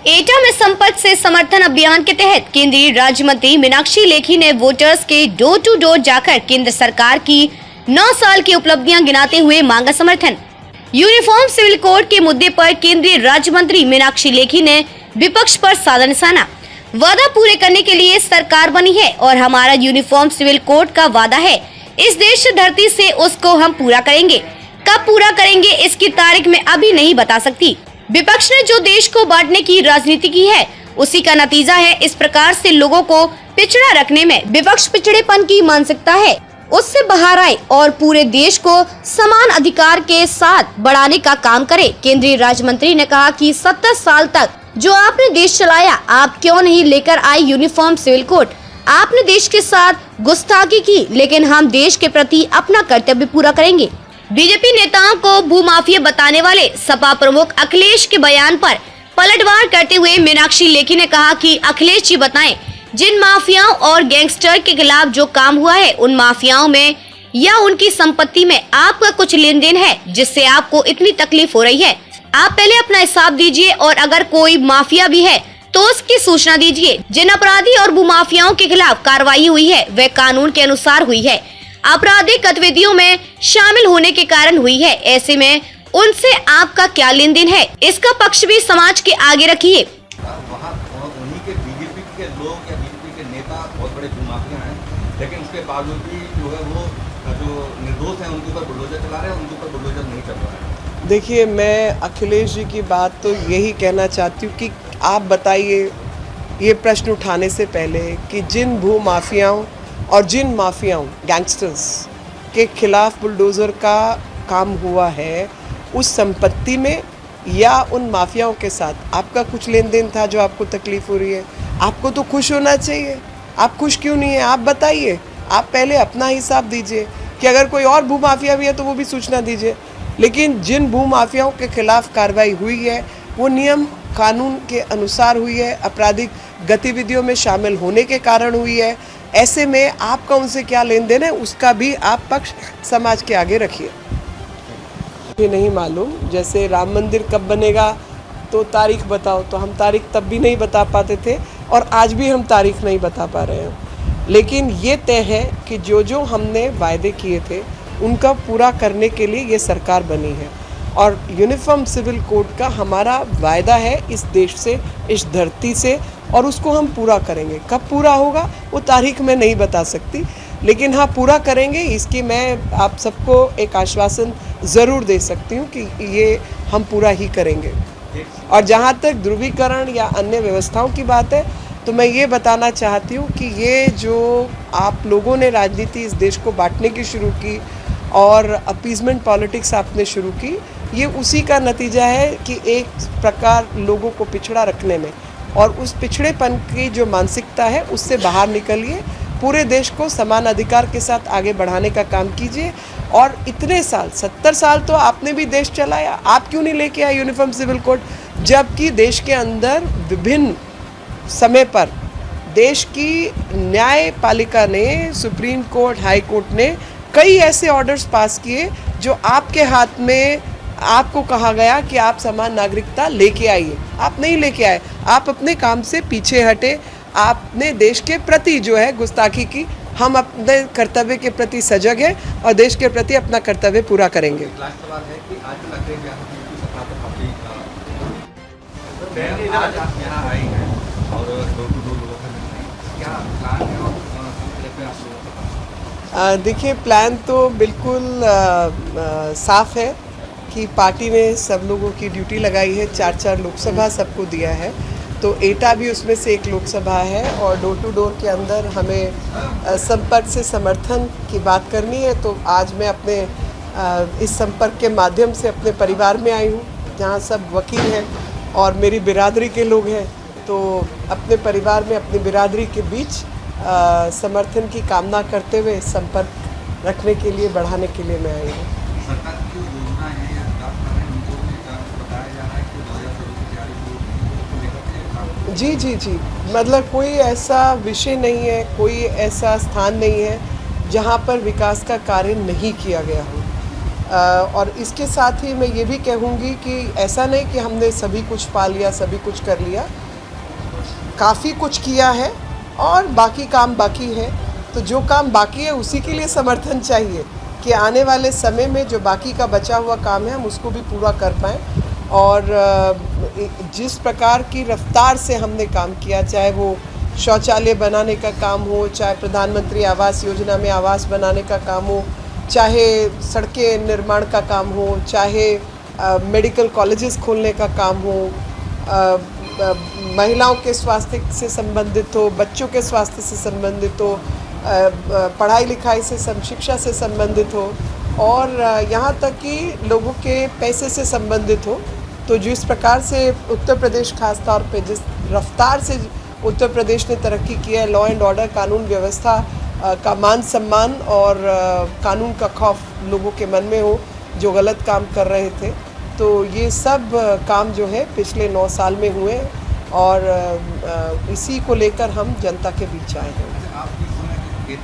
एटा में संपर्क से समर्थन अभियान के तहत केंद्रीय राज्य मंत्री मीनाक्षी लेखी ने वोटर्स के डोर टू डोर जाकर केंद्र सरकार की 9 साल की उपलब्धियां गिनाते हुए मांगा समर्थन। यूनिफॉर्म सिविल कोड के मुद्दे पर केंद्रीय राज्य मंत्री मीनाक्षी लेखी ने विपक्ष पर साधा निशाना। वादा पूरे करने के लिए सरकार बनी है और हमारा यूनिफॉर्म सिविल कोड का वादा है, इस देश धरती से उसको हम पूरा करेंगे। कब पूरा करेंगे इसकी तारीख मैं अभी नहीं बता सकती। विपक्ष ने जो देश को बांटने की राजनीति की है उसी का नतीजा है। इस प्रकार से लोगों को पिछड़ा रखने में विपक्ष पिछड़ेपन की मानसिकता है उससे बाहर आए और पूरे देश को समान अधिकार के साथ बढ़ाने का काम करे। केंद्रीय राज्य मंत्री ने कहा कि 70 साल तक जो आपने देश चलाया, आप क्यों नहीं लेकर आए यूनिफॉर्म सिविल कोड। आपने देश के साथ गुस्ताखी की, लेकिन हम देश के प्रति अपना कर्तव्य पूरा करेंगे। बीजेपी नेताओं को भूमाफिया बताने वाले सपा प्रमुख अखिलेश के बयान पर पलटवार करते हुए मीनाक्षी लेखी ने कहा कि अखिलेश जी बताएं, जिन माफियाओं और गैंगस्टर के खिलाफ जो काम हुआ है, उन माफियाओं में या उनकी संपत्ति में आपका कुछ लेन देन है जिससे आपको इतनी तकलीफ हो रही है। आप पहले अपना हिसाब दीजिए और अगर कोई माफिया भी है तो उसकी सूचना दीजिए। जिन अपराधी और भूमाफियाओं के खिलाफ कार्रवाई हुई है वह कानून के अनुसार हुई है, आपराधिक गतिविधियों में शामिल होने के कारण हुई है। ऐसे में उनसे आपका क्या लेन देन है, इसका पक्ष भी समाज के आगे रखिए। वहाँ उन्हीं के बीजेपी के लोग या बीजेपी के नेता बहुत बड़े भूमाफिया हैं, लेकिन उसके बावजूद भी जो है वो जो निर्दोष हैं उनके ऊपर बुलडोजर चला रहे हैं, उनके ऊपर बुलडोजर नहीं चल रहा है। देखिए, मैं अखिलेश जी की बात तो यही कहना चाहती हूँ कि आप बताइए ये प्रश्न उठाने से पहले कि जिन भूमाफियाओं और जिन माफियाओं गैंगस्टर्स के खिलाफ बुलडोज़र का काम हुआ है, उस संपत्ति में या उन माफियाओं के साथ आपका कुछ लेन देन था जो आपको तकलीफ़ हो रही है। आपको तो खुश होना चाहिए, आप खुश क्यों नहीं है? आप बताइए, आप पहले अपना हिसाब दीजिए कि अगर कोई और भूमाफिया भी है तो वो भी सूचना दीजिए। लेकिन जिन भूमाफियाओं के खिलाफ कार्रवाई हुई है वो नियम कानून के अनुसार हुई है, आपराधिक गतिविधियों में शामिल होने के कारण हुई है। ऐसे में आपका उनसे क्या लेन देन है उसका भी आप पक्ष समाज के आगे रखिए। मुझे नहीं मालूम, जैसे राम मंदिर कब बनेगा तो तारीख बताओ, तो हम तारीख तब भी नहीं बता पाते थे और आज भी हम तारीख नहीं बता पा रहे हैं। लेकिन ये तय है कि जो जो हमने वायदे किए थे उनका पूरा करने के लिए ये सरकार बनी है और यूनिफॉर्म सिविल कोड का हमारा वायदा है इस देश से, इस धरती से, और उसको हम पूरा करेंगे। कब पूरा होगा वो तारीख मैं नहीं बता सकती, लेकिन हाँ पूरा करेंगे इसकी मैं आप सबको एक आश्वासन ज़रूर दे सकती हूँ कि ये हम पूरा ही करेंगे। और जहाँ तक ध्रुवीकरण या अन्य व्यवस्थाओं की बात है तो मैं ये बताना चाहती हूँ कि ये जो आप लोगों ने राजनीति इस देश को बांटने की शुरू की और अपीजमेंट पॉलिटिक्स आपने शुरू की, ये उसी का नतीजा है कि एक प्रकार लोगों को पिछड़ा रखने में और उस पिछड़ेपन की जो मानसिकता है उससे बाहर निकलिए, पूरे देश को समान अधिकार के साथ आगे बढ़ाने का काम कीजिए। और इतने साल 70 साल तो आपने भी देश चलाया, आप क्यों नहीं लेके आए यूनिफॉर्म सिविल कोड? जबकि देश के अंदर विभिन्न समय पर देश की न्यायपालिका ने, सुप्रीम कोर्ट, हाई कोर्ट ने कई ऐसे ऑर्डर्स पास किए जो आपके हाथ में आपको कहा गया कि आप समान नागरिकता लेके आइए, आप नहीं लेके आए। आप अपने काम से पीछे हटे, आपने देश के प्रति जो है गुस्ताखी की। हम अपने कर्तव्य के प्रति सजग हैं और देश के प्रति अपना कर्तव्य पूरा करेंगे। लास्ट सवाल है कि आज जो लग रही है आज आप यहाँ आई हैं और डोर टू डोर लोगों से मिल रही हैं, क्या प्लान है और पे आप लोगों का? देखिए, प्लान तो बिल्कुल साफ है कि पार्टी ने सब लोगों की ड्यूटी लगाई है, 4-4 लोकसभा सबको दिया है, तो एटा भी उसमें से एक लोकसभा है और डोर टू डोर के अंदर हमें संपर्क से समर्थन की बात करनी है। तो आज मैं अपने इस संपर्क के माध्यम से अपने परिवार में आई हूँ जहाँ सब वकील हैं और मेरी बिरादरी के लोग हैं, तो अपने परिवार में अपनी बिरादरी के बीच समर्थन की कामना करते हुए संपर्क रखने के लिए, बढ़ाने के लिए मैं आई हूँ। सरकार की जो योजना है या ड्राफ्ट कर रहे हैं उनको बताया जा रहा है कि 2024 की जी, मतलब कोई ऐसा विषय नहीं है, कोई ऐसा स्थान नहीं है जहाँ पर विकास का कार्य नहीं किया गया हो। और इसके साथ ही मैं ये भी कहूँगी कि ऐसा नहीं कि हमने सभी कुछ पा लिया, सभी कुछ कर लिया, काफ़ी कुछ किया है और बाकी काम बाकी है। तो जो काम बाकी है उसी के लिए समर्थन चाहिए कि आने वाले समय में जो बाकी का बचा हुआ काम है हम उसको भी पूरा कर पाएँ। और जिस प्रकार की रफ्तार से हमने काम किया, चाहे वो शौचालय बनाने का काम हो, चाहे प्रधानमंत्री आवास योजना में आवास बनाने का काम हो, चाहे सड़कें निर्माण का काम हो, चाहे मेडिकल कॉलेजेस खोलने का काम हो, महिलाओं के स्वास्थ्य से संबंधित हो, बच्चों के स्वास्थ्य से संबंधित हो, पढ़ाई लिखाई से शिक्षा से संबंधित हो और यहाँ तक कि लोगों के पैसे से संबंधित हो। तो जिस प्रकार से उत्तर प्रदेश खास तौर पे जिस रफ्तार से उत्तर प्रदेश ने तरक्की किया है, लॉ एंड ऑर्डर, कानून व्यवस्था का मान सम्मान और कानून का खौफ लोगों के मन में हो जो गलत काम कर रहे थे, तो ये सब काम जो है पिछले 9 साल में हुए और इसी को लेकर हम जनता के बीच आए हैं। आपकी